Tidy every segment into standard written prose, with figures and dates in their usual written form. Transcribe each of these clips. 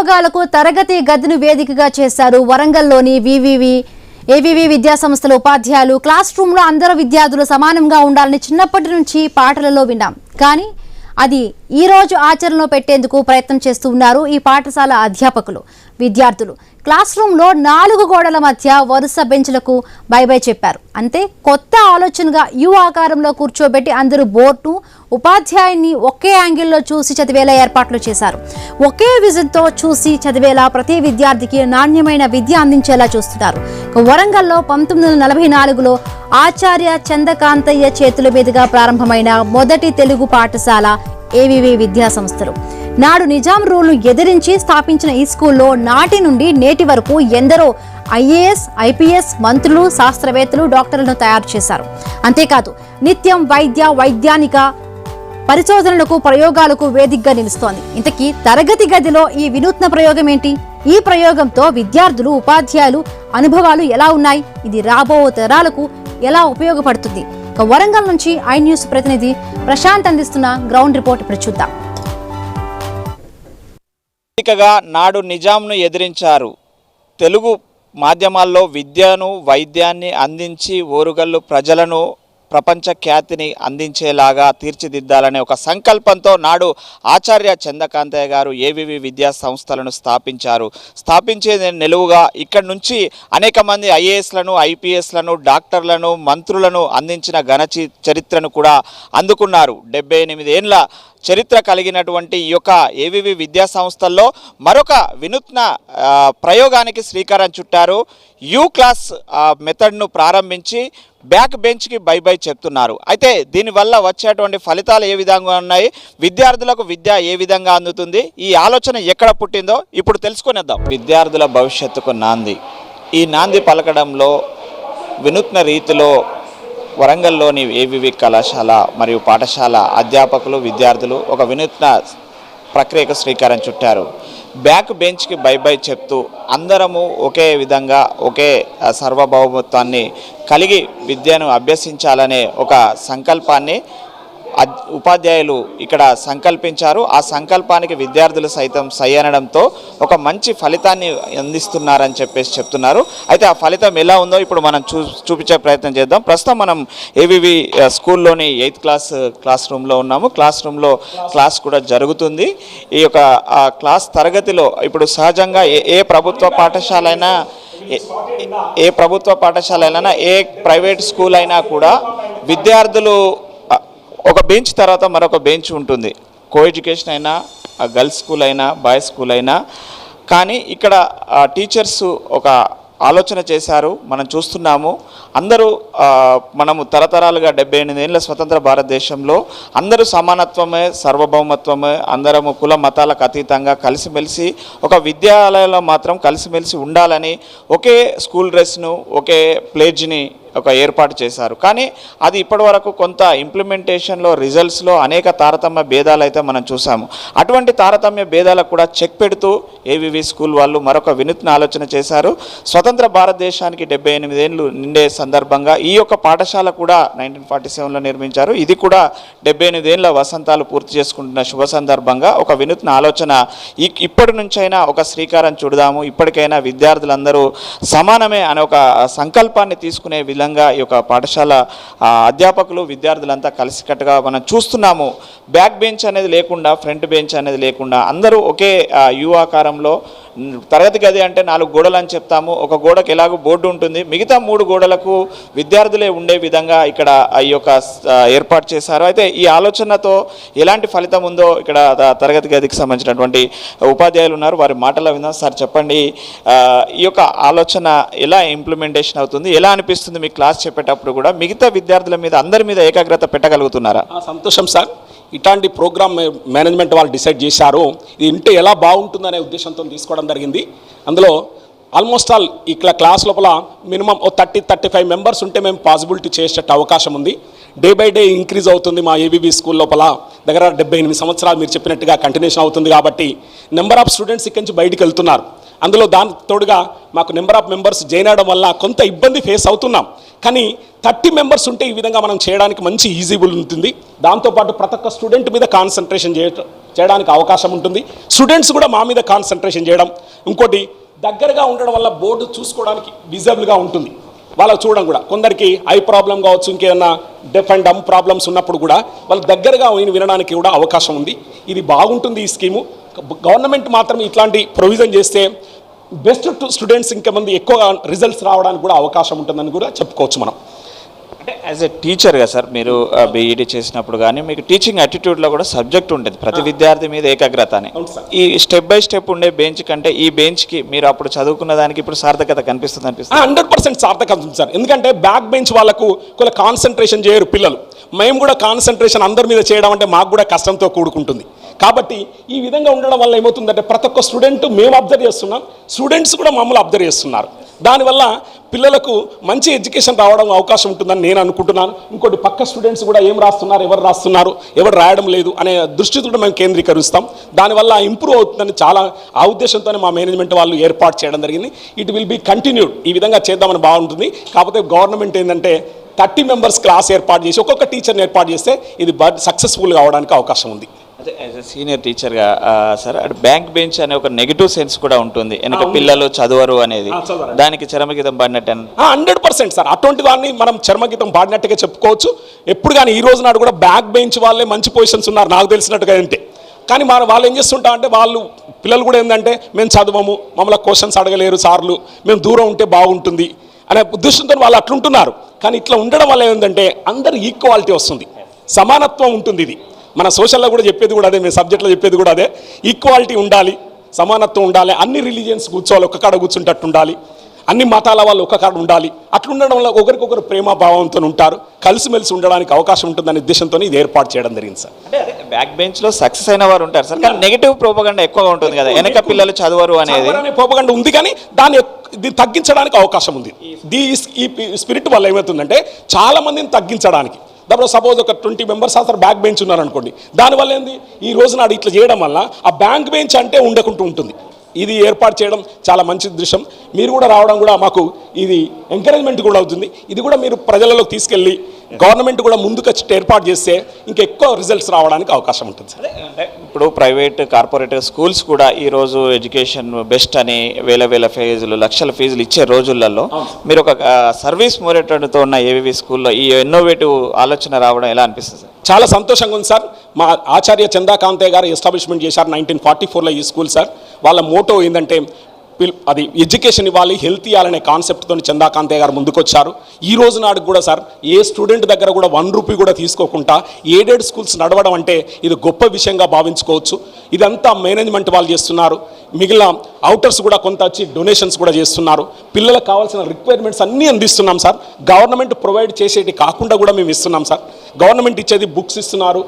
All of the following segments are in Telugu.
ప్రయోగాలకు తరగతి గదిని వేదికగా చేశారు వరంగల్లోని ఏవివి విద్యాసంస్థల ఉపాధ్యాయులు. క్లాస్ రూమ్లో అందరూ విద్యార్థులు సమానంగా ఉండాలని చిన్నప్పటి నుంచి పాటలలో విన్నాం. కానీ అది ఈ రోజు ఆచరణలో పెట్టేందుకు ప్రయత్నం చేస్తూ ఉన్నారు ఈ పాఠశాల అధ్యాపకులు, విద్యార్థులు. క్లాస్ రూమ్లో 4 గోడల మధ్య వరుస బెంచ్లకు బై బై చెప్పారు. అంతే, కొత్త ఆలోచనగా యు ఆకారంలో కూర్చోబెట్టి అందరూ బోర్డు ఉపాధ్యాయుని ఒకే యాంగిల్లో చూసి చదివేలా ఏర్పాట్లు చేశారు. ఒకే విజన్తో చూసి చదివేలా ప్రతి విద్యార్థికి నాణ్యమైన విద్య అందించేలా చూస్తున్నారు. వరంగల్లో 1944లో ఆచార్య చందకాంతయ్య చేతుల మీదుగా ప్రారంభమైన మొదటి తెలుగు పాఠశాల ఏవివి విద్యాసంస్థలు. నాడు నిజాం రూల్ను ఎదిరించి స్థాపించిన ఈ స్కూల్లో నాటి నుండి నేటి వరకు ఎందరో ఐఏఎస్, ఐపీఎస్, మంత్రులు, శాస్త్రవేత్తలు, డాక్టర్లను తయారు చేశారు. అంతేకాదు నిత్యం వైజ్ఞానిక పరిశోధనలకు, ప్రయోగాలకు వేదికగా నిలుస్తోంది. ఇంతకీ తరగతి గదిలో ఈ వినూత్న ప్రయోగం ఏంటి? ఈ ప్రయోగంతో విద్యార్థులు, ఉపాధ్యాయులు అనుభవాలు ఎలా ఉన్నాయి? ఇది రాబో తరాలకు ఎలా ఉపయోగపడుతుంది? వరంగల్ నుంచి ఐ న్యూస్ ప్రతినిధి ప్రశాంత్ అందిస్తున్న గ్రౌండ్ రిపోర్ట్ ఇప్పుడు చూద్దాం. నాడు నిజాంను ఎదిరించారు. తెలుగు మాధ్యమాల్లో విద్యను, వైద్యాన్ని అందించి ఓరుగల్లు ప్రజలను ప్రపంచ ఖ్యాతిని అందించేలాగా తీర్చిదిద్దాలనే ఒక సంకల్పంతో నాడు ఆచార్య చందకాంతయ్య గారు ఏవివి విద్యా సంస్థలను స్థాపించే నిలువుగా ఇక్కడి నుంచి అనేక మంది ఐఏఎస్లను, ఐపీఎస్లను, డాక్టర్లను, మంత్రులను అందించిన ఘన చరిత్రను కూడా అందుకున్నారు. 78 ఏళ్ల చరిత్ర కలిగినటువంటి ఈ యొక్క ఏవివి విద్యా సంస్థల్లో మరొక వినూత్న ప్రయోగానికి శ్రీకారం చుట్టారు. యూ క్లాస్ మెథడ్ను ప్రారంభించి బ్యాక్ బెంచ్కి బై బై చెప్తున్నారు. అయితే దీనివల్ల వచ్చేటువంటి ఫలితాలు ఏ విధంగా ఉన్నాయి, విద్యార్థులకు విద్య ఏ విధంగా అందుతుంది, ఈ ఆలోచన ఎక్కడ పుట్టిందో ఇప్పుడు తెలుసుకునేద్దాం. విద్యార్థుల భవిష్యత్తుకు నాంది. ఈ నాంది పలకడంలో వినూత్న రీతిలో వరంగల్లోని ఏవివి కళాశాల మరియు పాఠశాల అధ్యాపకులు, విద్యార్థులు ఒక వినూత్న ప్రక్రియకు శ్రీకారం చుట్టారు. బ్యాక్ బెంచ్కి బై బై చెప్తూ అందరము ఒకే విధంగా ఒకే సార్వభౌమత్వాన్ని కలిగి విద్యను అభ్యసించాలనే ఒక సంకల్పాన్ని ఉపాధ్యాయులు ఇక్కడ సంకల్పించారు. ఆ సంకల్పానికి విద్యార్థులు సైతం సై అనడంతో ఒక మంచి ఫలితాన్ని అందిస్తున్నారని చెప్తున్నారు. అయితే ఆ ఫలితం ఎలా ఉందో ఇప్పుడు మనం చూపించే ప్రయత్నం చేద్దాం. ప్రస్తుతం మనం ఏవివి స్కూల్లోని 8th క్లాస్ రూమ్లో ఉన్నాము. క్లాస్ రూమ్లో క్లాస్ కూడా జరుగుతుంది. ఈ యొక్క క్లాస్ తరగతిలో ఇప్పుడు సహజంగా ఏ ప్రభుత్వ పాఠశాల అయినా ఏ ప్రైవేట్ స్కూల్ అయినా కూడా విద్యార్థులు ఒక బెంచ్ తర్వాత మరొక బెంచ్ ఉంటుంది. కో ఎడ్యుకేషన్ అయినా, గర్ల్స్ స్కూల్ అయినా, బాయ్స్ స్కూల్ అయినా. కానీ ఇక్కడ టీచర్స్ ఒక ఆలోచన చేశారు. మనం చూస్తున్నాము, అందరూ మనము తరతరాలుగా 78 ఏళ్ళ స్వతంత్ర భారతదేశంలో అందరూ సమానత్వమే, సార్వభౌమత్వమే, అందరము కుల మతాలకు అతీతంగా కలిసిమెలిసి ఒక విద్యాలయంలో మాత్రం కలిసిమెలిసి ఉండాలని ఒకే స్కూల్ డ్రెస్ను, ఒకే ప్లేజ్ని ఒక ఏర్పాటు చేశారు. కానీ అది ఇప్పటి వరకు కొంత ఇంప్లిమెంటేషన్లో, రిజల్ట్స్లో అనేక తారతమ్య భేదాలు అయితే మనం చూసాము. అటువంటి తారతమ్య భేదాలకు కూడా చెక్ పెడుతూ ఏవివి స్కూల్ వాళ్ళు మరొక వినూత్న ఆలోచన చేశారు. స్వతంత్ర భారతదేశానికి 78 ఏళ్ళు నిండే సందర్భంగా ఈ యొక్క పాఠశాల కూడా 1947లో నిర్మించారు. ఇది కూడా 78 ఏళ్ళ వసంతాలు పూర్తి చేసుకుంటున్న శుభ సందర్భంగా ఒక వినూత్న ఆలోచన ఇప్పటి నుంచైనా ఒక శ్రీకారం చుడదాము, ఇప్పటికైనా విద్యార్థులందరూ సమానమే అనే ఒక సంకల్పాన్ని తీసుకునే విధంగా ఈ యొక్క పాఠశాల అధ్యాపకులు, విద్యార్థులంతా కలిసికట్టుగా మనం చూస్తున్నాము. బ్యాక్ బెంచ్ అనేది లేకుండా, ఫ్రంట్ బెంచ్ అనేది లేకుండా అందరూ ఒకే యు ఆకారంలో. తరగతి గది అంటే 4 గోడలు అని చెప్తాము. ఒక గోడకు ఎలాగో బోర్డు ఉంటుంది, మిగతా 3 గోడలకు విద్యార్థులే ఉండే విధంగా ఇక్కడ ఈ యొక్క ఏర్పాటు చేశారు. అయితే ఈ ఆలోచనతో ఎలాంటి ఫలితం ఉందో ఇక్కడ తరగతి గదికి సంబంధించినటువంటి ఉపాధ్యాయులు ఉన్నారు, వారి మాటల్లో విందాం. సార్ చెప్పండి, ఈ యొక్క ఆలోచన ఎలా ఇంప్లిమెంటేషన్ అవుతుంది, ఎలా అనిపిస్తుంది మీ క్లాస్ చెప్పేటప్పుడు కూడా మిగతా విద్యార్థుల మీద, అందరి మీద ఏకాగ్రత పెట్టగలుగుతున్నారా? సంతోషం సార్. ఇట్లాంటి ప్రోగ్రామ్ మేనేజ్మెంట్ వాళ్ళు డిసైడ్ చేశారు. ఇది ఇంటే ఎలా బాగుంటుందనే ఉద్దేశంతో తీసుకోవడం జరిగింది. అందులో ఆల్మోస్ట్ ఆల్ ఈ క్లాస్ లోపల మినిమం 30-35 మెంబర్స్ ఉంటే మేము పాసిబిలిటీ చేసే అవకాశం ఉంది. డే బై డే ఇంక్రీజ్ అవుతుంది. మా ఏవివి స్కూల్ లోపల దగ్గర 78 సంవత్సరాలు మీరు చెప్పినట్టుగా కంటిన్యూషన్ అవుతుంది. కాబట్టి నెంబర్ ఆఫ్ స్టూడెంట్స్ ఇక్కడి నుంచి బయటికి వెళ్తున్నారు. అందులో దాని తోడుగా మాకు నెంబర్ ఆఫ్ మెంబర్స్ జాయిన్ అవడం వల్ల కొంత ఇబ్బంది ఫేస్ అవుతున్నాం. కానీ 30 మెంబర్స్ ఉంటే ఈ విధంగా మనం చేయడానికి మంచి ఈజీబుల్ ఉంటుంది. దాంతోపాటు ప్రతి ఒక్క స్టూడెంట్ మీద కాన్సన్ట్రేషన్ చేయడానికి అవకాశం ఉంటుంది. స్టూడెంట్స్ కూడా మా మీద కాన్సన్ట్రేషన్ చేయడం, ఇంకోటి దగ్గరగా ఉండడం వల్ల బోర్డు చూసుకోవడానికి విజిబుల్గా ఉంటుంది. వాళ్ళకు చూడడం కూడా కొందరికి ఐ ప్రాబ్లం కావచ్చు, ఇంకేదన్నా డెఫ్ అండ్ డమ్ ప్రాబ్లమ్స్ ఉన్నప్పుడు కూడా వాళ్ళకి దగ్గరగా వినడానికి కూడా అవకాశం ఉంది. ఇది బాగుంటుంది ఈ స్కీము. గవర్నమెంట్ మాత్రం ఇట్లాంటి ప్రొవిజన్ చేస్తే బెస్ట్ స్టూడెంట్స్ ఇంకా మంది ఎక్కువ రిజల్ట్స్ రావడానికి కూడా అవకాశం ఉంటుందని కూడా చెప్పుకోవచ్చు మనం. అంటే యాజ్ ఎ టీచర్గా సార్ మీరు బీఈడీ చేసినప్పుడు కానీ మీకు టీచింగ్ యాటిట్యూడ్లో కూడా సబ్జెక్ట్ ఉంటుంది, ప్రతి విద్యార్థి మీద ఏకాగ్రత అని. ఈ స్టెప్ బై స్టెప్ ఉండే బెంచ్ కంటే ఈ బెంచ్కి మీరు అప్పుడు చదువుకున్న దానికి ఇప్పుడు సార్థకత కనిపిస్తుంది 100% సార్థకత ఉంది సార్. ఎందుకంటే బ్యాక్ బెంచ్ వాళ్ళకు కొంచెం కాన్సన్ట్రేషన్ చేయరు పిల్లలు. మేము కూడా కాన్సన్ట్రేషన్ అందరి మీద చేయడం అంటే మాకు కూడా కష్టంతో కూడుకుంటుంది. కాబట్టి ఈ విధంగా ఉండడం వల్ల ఏమవుతుందంటే ప్రతి ఒక్క స్టూడెంట్ మేము అబ్జర్వ్ చేస్తున్నాం, స్టూడెంట్స్ కూడా మమ్మల్ని అబ్జర్వ్ చేస్తున్నారు. దానివల్ల పిల్లలకు మంచి ఎడ్యుకేషన్ రావడం అవకాశం ఉంటుందని నేను అనుకుంటున్నాను. ఇంకోటి పక్క స్టూడెంట్స్ కూడా ఏం రాస్తున్నారు, ఎవరు రాయడం లేదు అనే దృష్టి కూడా మేము కేంద్రీకరిస్తాం. దానివల్ల ఇంప్రూవ్ అవుతుందని చాలా ఆ ఉద్దేశంతోనే మా మేనేజ్మెంట్ వాళ్ళు ఏర్పాటు చేయడం జరిగింది. It will be continued. ఈ విధంగా చేద్దామని బాగుంటుంది. కాకపోతే గవర్నమెంట్ ఏంటంటే 30 మెంబర్స్ క్లాస్ ఏర్పాటు చేసి ఒక్కొక్క టీచర్ని ఏర్పాటు చేస్తే ఇది సక్సెస్ఫుల్గా అవడానికి అవకాశం ఉంది. అదే యాజ్ ఎ సీనియర్ టీచర్గా సార్ అటు బ్యాంక్ బెంచ్ అనే ఒక నెగిటివ్ సెన్స్ కూడా ఉంటుంది, వెనక పిల్లలు చదవరు అనేది, దానికి చరమగీతం పాడినట్టు 100% సార్. అటువంటి దాన్ని మనం చర్మగీతం పాడినట్టుగా చెప్పుకోవచ్చు. ఎప్పుడు కానీ ఈ రోజు నాడు కూడా బ్యాక్ బెంచ్ వాళ్ళే మంచి పొజిషన్స్ ఉన్నారు నాకు తెలిసినట్టుగా అంటే. కానీ వాళ్ళు ఏం చేస్తుంటా అంటే వాళ్ళు పిల్లలు కూడా ఏంటంటే మేము చదవము, మమ్మల్ని క్వశ్చన్స్ అడగలేరు సార్లు, మేము దూరం ఉంటే బాగుంటుంది అనే ఉద్దేశంతో వాళ్ళు అట్లుంటున్నారు. కానీ ఇట్లా ఉండడం వల్ల ఏంటంటే అందరు ఈక్వాలిటీ వస్తుంది, సమానత్వం ఉంటుంది. ఇది మన సోషల్లో కూడా చెప్పేది కూడా అదే, మేము సబ్జెక్ట్లో చెప్పేది కూడా అదే. ఈక్వాలిటీ ఉండాలి, సమానత్వం ఉండాలి, అన్ని రిలీజియన్స్ కూర్చోవాలి, ఒక్క కాడ కూర్చుంటట్టు ఉండాలి, అన్ని మతాల వాళ్ళు ఒక్క కాడ ఉండాలి. అట్లా ఉండడం వల్ల ఒకరికొకరు ప్రేమభావంతో ఉంటారు, కలిసిమెలిసి ఉండడానికి అవకాశం ఉంటుందనే ఉద్దేశంతో ఇది ఏర్పాటు చేయడం జరిగింది సార్. అంటే అదే బ్యాక్ బెంచ్లో సక్సెస్ అయిన వారు ఉంటారు సార్, కానీ నెగిటివ్ ప్రోపగండా ఎక్కువగా ఉంటుంది కదా, వెనక పిల్లలు చదవరు అనేది ప్రోపగండా ఉంది. కానీ దీన్ని తగ్గించడానికి అవకాశం ఉంది. ఈ స్పిరిట్ వల్ల ఏమవుతుందంటే చాలా మందిని తగ్గించడానికి, దాంట్లో సపోజ్ ఒక 20 మెంబర్స్ అసలు బ్యాక్ బెంచ్ ఉన్నారనుకోండి, దానివల్ల ఏంది ఈ రోజు నాడు ఇట్లా చేయడం వల్ల ఆ బ్యాంక్ బెంచ్ అంటే ఉండకుంటూ ఉంటుంది. ఇది ఏర్పాటు చేయడం చాలా మంచి దృశ్యం. మీరు కూడా రావడం కూడా మాకు ఇది ఎంకరేజ్మెంట్ కూడా అవుతుంది. ఇది కూడా మీరు ప్రజలలోకి తీసుకెళ్ళి గవర్నమెంట్ కూడా ముందుకు ఏర్పాటు చేస్తే ఇంకా ఎక్కువ రిజల్ట్స్ రావడానికి అవకాశం ఉంటుంది. అంటే ఇప్పుడు ప్రైవేట్ కార్పొరేట్ స్కూల్స్ కూడా ఈరోజు ఎడ్యుకేషన్ బెస్ట్ అని వేల ఫీజులు లక్షల ఫీజులు ఇచ్చే రోజులలో మీరు ఒక సర్వీస్ ఓరియంటెడ్తో ఉన్న ఏవివి స్కూల్లో ఈ ఇన్నోవేటివ్ ఆలోచన రావడం ఎలా అనిపిస్తుంది సార్? చాలా సంతోషంగా ఉంది సార్. మా ఆచార్య చందాకాంతయ్య గారు ఎస్టాబ్లిష్మెంట్ చేశారు 1944లో ఈ స్కూల్ సార్. వాళ్ళ మోటో ఏంటంటే అది ఎడ్యుకేషన్ ఇవ్వాలి, హెల్త్ ఇవ్వాలనే కాన్సెప్ట్తో చందాకాంతయ్య గారు ముందుకొచ్చారు. ఈ రోజు నాడు కూడా సార్ ఏ స్టూడెంట్ దగ్గర కూడా 1 రూపీ కూడా తీసుకోకుండా ఎయిడెడ్ స్కూల్స్ నడవడం అంటే ఇది గొప్ప విషయంగా భావించుకోవచ్చు. ఇదంతా మేనేజ్మెంట్ వాళ్ళు చేస్తున్నారు. మిగిలిన అవుటర్స్ కూడా కొంత వచ్చి డొనేషన్స్ కూడా చేస్తున్నారు. పిల్లలకు కావాల్సిన రిక్వైర్మెంట్స్ అన్నీ అందిస్తున్నాం సార్. గవర్నమెంట్ ప్రొవైడ్ చేసేటి కాకుండా కూడా మేము ఇస్తున్నాం సార్. గవర్నమెంట్ ఇచ్చేది బుక్స్ ఇస్తున్నారు,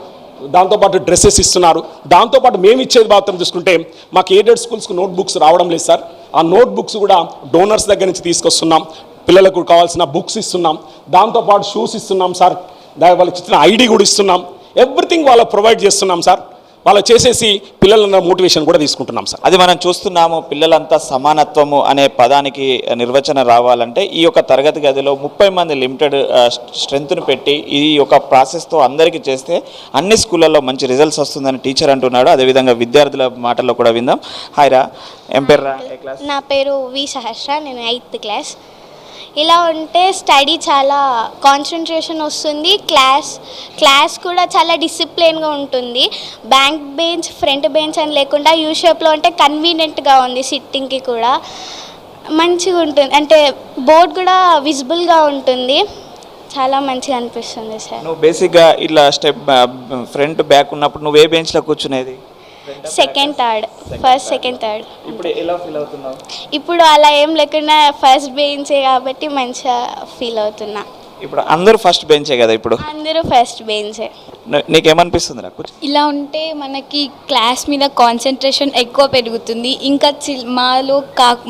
దాంతోపాటు డ్రెస్సెస్ ఇస్తున్నారు. దాంతోపాటు మేము ఇచ్చేది మాత్రం చూసుకుంటే మాకు ఎయిడెడ్ స్కూల్స్కి నోట్ బుక్స్ రావడం లేదు సార్. ఆ నోట్ బుక్స్ కూడా డోనర్స్ దగ్గర నుంచి తీసుకొస్తున్నాం. పిల్లలకు కావాల్సిన బుక్స్ ఇస్తున్నాం, దాంతోపాటు షూస్ ఇస్తున్నాం సార్, వాళ్ళకి ఇచ్చిన ఐడి కూడా ఇస్తున్నాం. ఎవ్రీథింగ్ వాళ్ళకి ప్రొవైడ్ చేస్తున్నాం సార్. వాళ్ళు చేసేసి పిల్లల మోటివేషన్ కూడా తీసుకుంటున్నాం సార్. అది మనం చూస్తున్నాము. పిల్లలంతా సమానత్వము అనే పదానికి నిర్వచన రావాలంటే ఈ యొక్క తరగతి గదిలో 30 మంది లిమిటెడ్ స్ట్రెంత్ను పెట్టి ఈ యొక్క ప్రాసెస్తో అందరికీ చేస్తే అన్ని స్కూళ్ళల్లో మంచి రిజల్ట్స్ వస్తుందని టీచర్ అంటున్నాడు. అదేవిధంగా విద్యార్థుల మాటల్లో కూడా విందాం. హాయ్ రా, ఏం పేరు రా? నా పేరు వి సహస్ర, నేను 8th క్లాస్. ఇలా ఉంటే స్టడీ చాలా కాన్సన్ట్రేషన్ వస్తుంది, క్లాస్ కూడా చాలా డిసిప్లిన్గా ఉంటుంది. బ్యాంక్ బెంచ్ ఫ్రంట్ బెంచ్ అని లేకుండా యూ షేప్లో ఉంటే కన్వీనియంట్గా ఉంది, సిట్టింగ్కి కూడా మంచిగా ఉంటుంది. అంటే బోర్డ్ కూడా విజిబుల్గా ఉంటుంది, చాలా మంచిగా అనిపిస్తుంది సార్. నువ్వు బేసిక్గా ఇట్లా స్టెప్ ఫ్రంట్ బ్యాక్ ఉన్నప్పుడు నువ్వు ఏ బెంచ్లో కూర్చునేది? Second third, first second third. ఇప్పుడు ఎలా ఫీల్ అవుతున్నావు? ఇప్పుడు అలా ఏం లేకుండా ఫస్ట్ బెంచే కాబట్టి మంచిగా ఫీల్ అవుతున్నా. ఇప్పుడు అందరూ ఫస్ట్ బెంచే కదా? ఇప్పుడు అందరూ ఫస్ట్ బెంచే. నీకేమనిపిస్తుంది నాకు? ఇలా ఉంటే మనకి క్లాస్ మీద కాన్సన్ట్రేషన్ ఎక్కువ పెరుగుతుంది. ఇంకా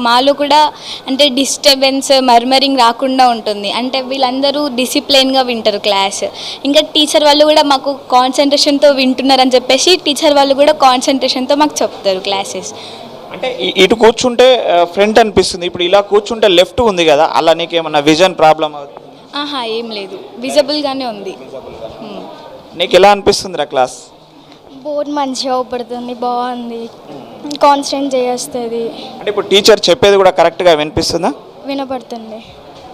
మాలో కూడా అంటే డిస్టర్బెన్స్ మర్మరింగ్ రాకుండా ఉంటుంది. అంటే వీళ్ళందరూ డిసిప్లైన్గా వింటారు క్లాస్. ఇంకా టీచర్ వాళ్ళు కూడా మాకు కాన్సన్ట్రేషన్తో వింటున్నారని చెప్పేసి టీచర్ వాళ్ళు కూడా కాన్సన్ట్రేషన్తో మాకు చెప్తారు క్లాసెస్. అంటే ఇటు కూర్చుంటే ఫ్రంట్ అనిపిస్తుంది, ఇప్పుడు ఇలా కూర్చుంటే లెఫ్ట్ ఉంది కదా, అలా నీకేమన్నా విజన్ ప్రాబ్లం అవుతుంది? ఏం లేదు, విజిబుల్గానే ఉంది. నీకు ఎలా అనిపిస్తుంది రా క్లాస్? బోర్డు మంచిగా ఉపడుతుంది, బాగుంది, కాన్సన్ట్రేట్ చేస్తుంది, అంటే ఇప్పుడు టీచర్ చెప్పేది కూడా కరెక్ట్గా వినిపిస్తుందా? వినపడుతుంది.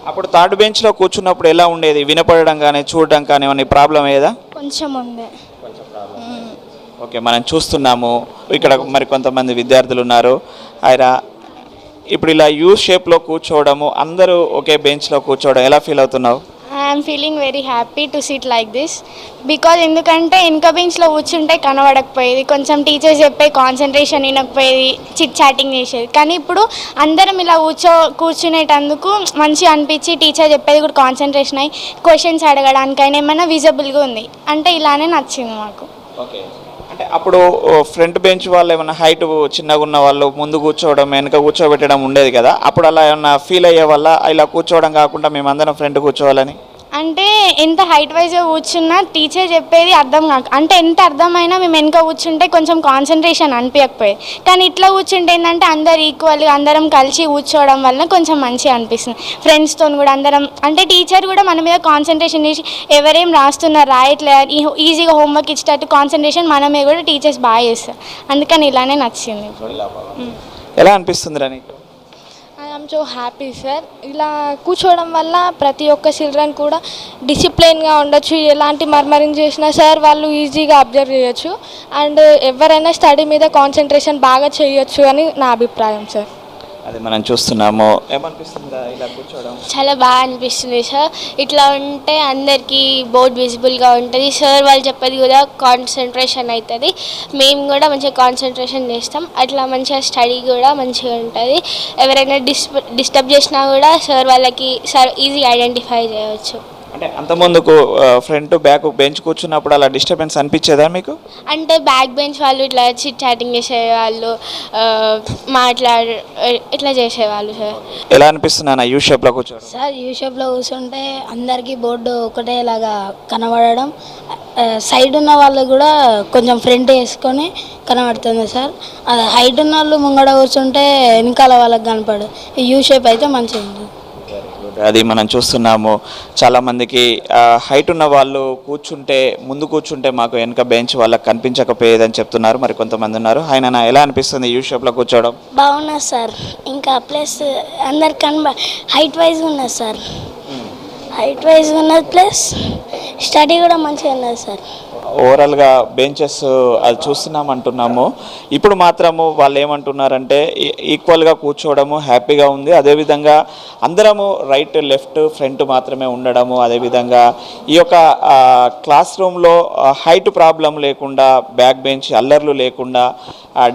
అప్పుడు థర్డ్ బెంచ్లో కూర్చున్నప్పుడు ఎలా ఉండేది? వినపడడం కానీ చూడడం కానీ ఏమైనా ప్రాబ్లం అయ్యేదా? కొంచెం ఉంది. ఓకే, మనం చూస్తున్నాము ఇక్కడ మరి కొంతమంది విద్యార్థులు ఉన్నారు. ఆయన ఇప్పుడు ఇలా యూ షేప్లో కూర్చోవడము, అందరూ ఒకే బెంచ్లో కూర్చోవడం ఎలా ఫీల్ అవుతున్నావు? I'm feeling very happy to SIT like this because ఎందుకంటే వెనక బెంచ్లో కూర్చుంటే కనబడకపోయేది, కొంచెం టీచర్స్ చెప్పే కాన్సన్ట్రేషన్ వినకపోయేది, చిట్ చాటింగ్ చేసేది. కానీ ఇప్పుడు అందరం ఇలా కూర్చునేటందుకు మంచిగా అనిపించి టీచర్ చెప్పేది కూడా కాన్సన్ట్రేషన్ అయ్యి క్వశ్చన్స్ అడగడానికైనా ఏమైనా విజిబుల్గా ఉంది అంటే ఇలానే నచ్చింది మాకు. ఓకే, అంటే అప్పుడు ఫ్రంట్ బెంచ్ వాళ్ళు ఏమైనా హైట్ చిన్నగా ఉన్న వాళ్ళు ముందు కూర్చోవడం వెనక కూర్చోబెట్టడం ఉండేది కదా, అప్పుడు అలా ఏమన్నా ఫీల్ అయ్యే వల్ల ఇలా కూర్చోవడం కాకుండా మేమందరం ఫ్రంట్ కూర్చోవాలని? అంటే ఎంత హైట్ వైజ్గా కూర్చున్నా టీచర్ చెప్పేది అర్థం కాక, అంటే ఎంత అర్థమైనా మేము వెనక కూర్చుంటే కొంచెం కాన్సన్ట్రేషన్ అనిపించకపోయేది. కానీ ఇట్లా కూర్చుంటే ఏంటంటే అందరు ఈక్వల్గా అందరం కలిసి కూర్చోవడం వలన కొంచెం మంచిగా అనిపిస్తుంది. ఫ్రెండ్స్తో కూడా అందరం, అంటే టీచర్ కూడా మన మీద కాన్సన్ట్రేషన్ చేసి ఎవరేం రాస్తున్నారు రాయట్లేదు ఈజీగా హోంవర్క్ ఇచ్చేటట్టు కాన్సన్ట్రేషన్ మన మీద కూడా టీచర్స్ బాగా చేస్తారు. అందుకని ఇలానే నచ్చింది. ఇప్పుడు ఎలా అనిపిస్తుంది రాని? I'm so happy sir. ఇలా కూర్చోవడం వల్ల ప్రతి ఒక్క చిల్డ్రన్ కూడా డిసిప్లైన్గా ఉండొచ్చు, ఎలాంటి మర్మరింగ్ చేసినా సార్ వాళ్ళు ఈజీగా అబ్జర్వ్ చేయొచ్చు అండ్ ఎవరైనా స్టడీ మీద కాన్సన్ట్రేషన్ బాగా చేయొచ్చు అని నా అభిప్రాయం సార్. అది మనం చూస్తున్నాము. ఏమనిపిస్తుందా ఇలా కూర్చోవడం? చాలా బాగా అనిపిస్తుంది సార్. ఇట్లా ఉంటే అందరికీ బోర్డ్ విజిబుల్గా ఉంటుంది, సార్ వాళ్ళు చెప్పేది కూడా కాన్సన్ట్రేషన్ అవుతుంది, మేము కూడా మంచిగా కాన్సన్ట్రేషన్ చేస్తాం, అట్లా మంచిగా స్టడీ కూడా మంచిగా ఉంటుంది. ఎవరైనా డిస్టర్బ్ చేసినా కూడా సార్ వాళ్ళకి సార్ ఈజీగా ఐడెంటిఫై చేయవచ్చు. అంటే అంతకుముందుకు ఫ్రంట్ బ్యాక్ బెంచ్ కూర్చున్నప్పుడు అలా డిస్టర్బెన్స్ అనిపించేదా మీకు? అంటే బ్యాక్ బెంచ్ వాళ్ళు ఇట్లా చిట్ చాటింగ్ చేసేవాళ్ళు, ఇట్లా చేసేవాళ్ళు సార్. ఎలా అనిపిస్తున్నా యూ షేప్లో కూర్చోవడం? సార్ యూ షేప్లో కూర్చుంటే అందరికీ బోర్డు ఒకటేలాగా కనబడడం, సైడ్ ఉన్న వాళ్ళు కూడా కొంచెం ఫ్రంట్ వేసుకొని కనబడుతుంది సార్. అది హైట్ ఉన్న వాళ్ళు ముంగడ కూర్చుంటే వెనకాల వాళ్ళకి కనపడు. ఈ యూ షేప్ అయితే మంచిగా ఉంది. అది మనం చూస్తున్నాము. చాలామందికి హైట్ ఉన్న వాళ్ళు ముందు కూర్చుంటే మాకు వెనక బెంచ్ వాళ్ళకి కనిపించకపోయేదని చెప్తున్నారు. మరి కొంతమంది ఉన్నారు. ఆయన ఎలా అనిపిస్తుంది యూ షేప్లో కూర్చోవడం? బాగున్నది సార్. ఇంకా ప్లస్ అందరు హైట్ వైజ్ ఉన్నది సార్, హైట్ వైజ్ ఉన్నది ప్లస్ స్టడీ కూడా మంచిగా ఉన్నది సార్. ఓవరాల్గా బెంచెస్ అది చూస్తున్నాం అంటున్నాము. ఇప్పుడు మాత్రము వాళ్ళు ఏమంటున్నారంటే ఈక్వల్గా కూర్చోవడము హ్యాపీగా ఉంది, అదేవిధంగా అందరము రైట్ లెఫ్ట్ ఫ్రంట్ మాత్రమే ఉండడము, అదేవిధంగా ఈ యొక్క క్లాస్ రూమ్లో హైట్ ప్రాబ్లం లేకుండా బ్యాక్ బెంచ్ అల్లర్లు లేకుండా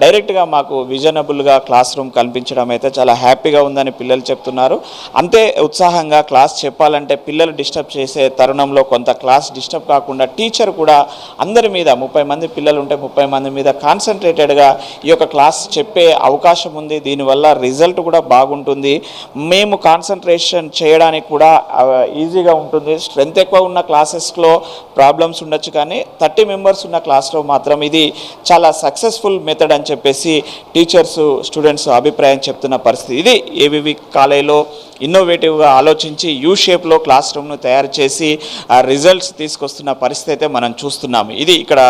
డైరెక్ట్గా మాకు విజనబుల్గా క్లాస్ రూమ్ కనిపించడం అయితే చాలా హ్యాపీగా ఉందని పిల్లలు చెప్తున్నారు. అంతే ఉత్సాహంగా క్లాస్ చెప్పాలంటే పిల్లలు డిస్టర్బ్ చేసే తరుణంలో కొంత క్లాస్ డిస్టర్బ్ కాకుండా టీచర్ కూడా అందరి మీద 30 మంది పిల్లలు ఉంటే 30 మంది మీద కాన్సన్ట్రేటెడ్గా ఈ యొక్క క్లాస్ చెప్పే అవకాశం ఉంది. దీనివల్ల రిజల్ట్ కూడా బాగుంటుంది, మేము కాన్సన్ట్రేషన్ చేయడానికి కూడా ఈజీగా ఉంటుంది. స్ట్రెంత్ ఎక్కువ ఉన్న క్లాసెస్లో ప్రాబ్లమ్స్ ఉండొచ్చు, కానీ 30 మెంబర్స్ ఉన్న క్లాస్లో మాత్రం ఇది చాలా సక్సెస్ఫుల్ మెథడ్ అని చెప్పేసి టీచర్స్ స్టూడెంట్స్ అభిప్రాయం చెప్తున్న పరిస్థితి. ఇది ఏవివి కాలేజీలో ఇన్నోవేటివ్గా ఆలోచించి యూ షేప్లో క్లాస్ రూమ్ను తయారు చేసి రిజల్ట్స్ తీసుకొస్తున్న పరిస్థితి అయితే మనం చూస్తున్నాము. ఇది ఇక్కడ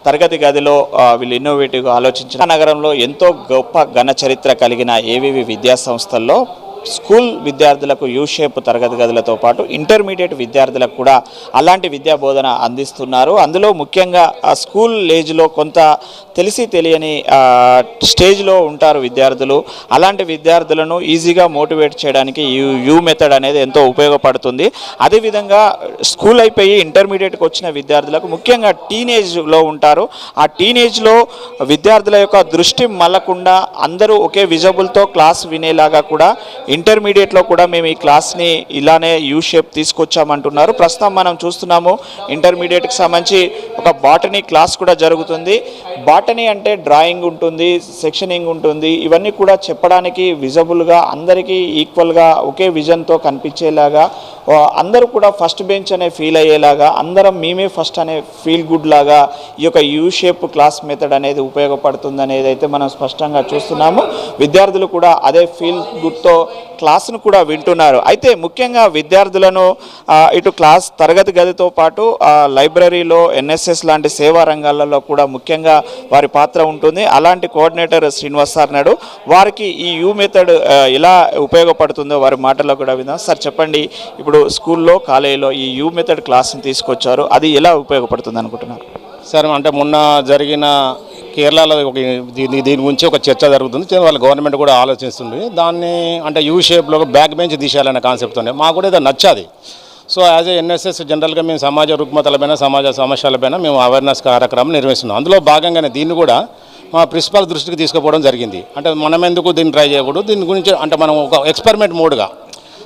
తరగతి గదిలో వీళ్ళు ఇన్నోవేటివ్గా ఆలోచించిన నగరంలో ఎంతో గొప్ప ఘన చరిత్ర కలిగిన ఏవివి విద్యా సంస్థల్లో స్కూల్ విద్యార్థులకు యూ షేప్ తరగతి గదులతో పాటు ఇంటర్మీడియట్ విద్యార్థులకు కూడా అలాంటి విద్యా బోధన అందిస్తున్నారు. అందులో ముఖ్యంగా స్కూల్ ఏజ్లో కొంత తెలిసి తెలియని స్టేజ్లో ఉంటారు విద్యార్థులు. అలాంటి విద్యార్థులను ఈజీగా మోటివేట్ చేయడానికి యూ మెథడ్ అనేది ఎంతో ఉపయోగపడుతుంది. అదేవిధంగా స్కూల్ అయిపోయి ఇంటర్మీడియట్కి వచ్చిన విద్యార్థులకు ముఖ్యంగా టీనేజ్లో ఉంటారు. ఆ టీనేజ్లో విద్యార్థుల యొక్క దృష్టి మళ్ళకుండా అందరూ ఒకే విజబుల్తో క్లాస్ వినేలాగా కూడా ఇంటర్మీడియట్లో కూడా మేము ఈ క్లాస్ని ఇలానే యూ షేప్ తీసుకొచ్చామంటున్నారు. ప్రస్తుతం మనం చూస్తున్నాము ఇంటర్మీడియట్కి సంబంధించి ఒక బాటనీ క్లాస్ కూడా జరుగుతుంది. బాటనీ అంటే డ్రాయింగ్ ఉంటుంది, సెక్షనింగ్ ఉంటుంది, ఇవన్నీ కూడా చెప్పడానికి విజబుల్గా అందరికీ ఈక్వల్గా ఒకే విజన్తో కనిపించేలాగా అందరూ కూడా ఫస్ట్ బెంచ్ అనే ఫీల్ అయ్యేలాగా అందరం మేమే ఫస్ట్ అనే ఫీల్ గుడ్ లాగా ఈ యొక్క యూ షేప్ క్లాస్ మెథడ్ అనేది ఉపయోగపడుతుంది అనేది అయితే మనం స్పష్టంగా చూస్తున్నాము. విద్యార్థులు కూడా అదే ఫీల్ గుడ్తో క్లాస్ను కూడా వింటున్నారు. అయితే ముఖ్యంగా విద్యార్థులను ఇటు క్లాస్ తరగతి గదితో పాటు లైబ్రరీలో ఎన్ఎస్ఎస్ లాంటి సేవా రంగాలలో కూడా ముఖ్యంగా వారి పాత్ర ఉంటుంది. అలాంటి కోఆర్డినేటర్ శ్రీనివాస్ సార్ నాడు వారికి ఈ యూ మెథడ్ ఎలా ఉపయోగపడుతుందో వారి మాటల్లో కూడా విందాం. సార్ చెప్పండి, ఇప్పుడు స్కూల్లో కాలేజీలో ఈ యూ మెథడ్ క్లాస్ని తీసుకొచ్చారు, అది ఎలా ఉపయోగపడుతుంది అనుకుంటున్నారు? సార్ అంటే మొన్న జరిగిన కేరళలో దీని గురించి ఒక చర్చ జరుగుతుంది. వాళ్ళ గవర్నమెంట్ కూడా ఆలోచిస్తుంది దాన్ని, అంటే యూ షేప్లో బ్యాక్ బెంచ్ తీసేయాలనే కాన్సెప్ట్తోనే మాకు కూడా ఇది నచ్చాది. సో యాజ్ ఏ ఎన్ఎస్ఎస్ జనరల్గా మేము సమాజ రుగ్మతలపైన సమాజ సమస్యలపైన మేము అవేర్నెస్ కార్యక్రమం నిర్వహిస్తున్నాం. అందులో భాగంగానే దీన్ని కూడా మా ప్రిన్సిపాల్ దృష్టికి తీసుకుపోవడం జరిగింది. అంటే మనం ఎందుకు దీన్ని ట్రై చేయకూడదు, దీని గురించి అంటే మనం ఒక ఎక్స్పెరిమెంట్ మోడ్గా.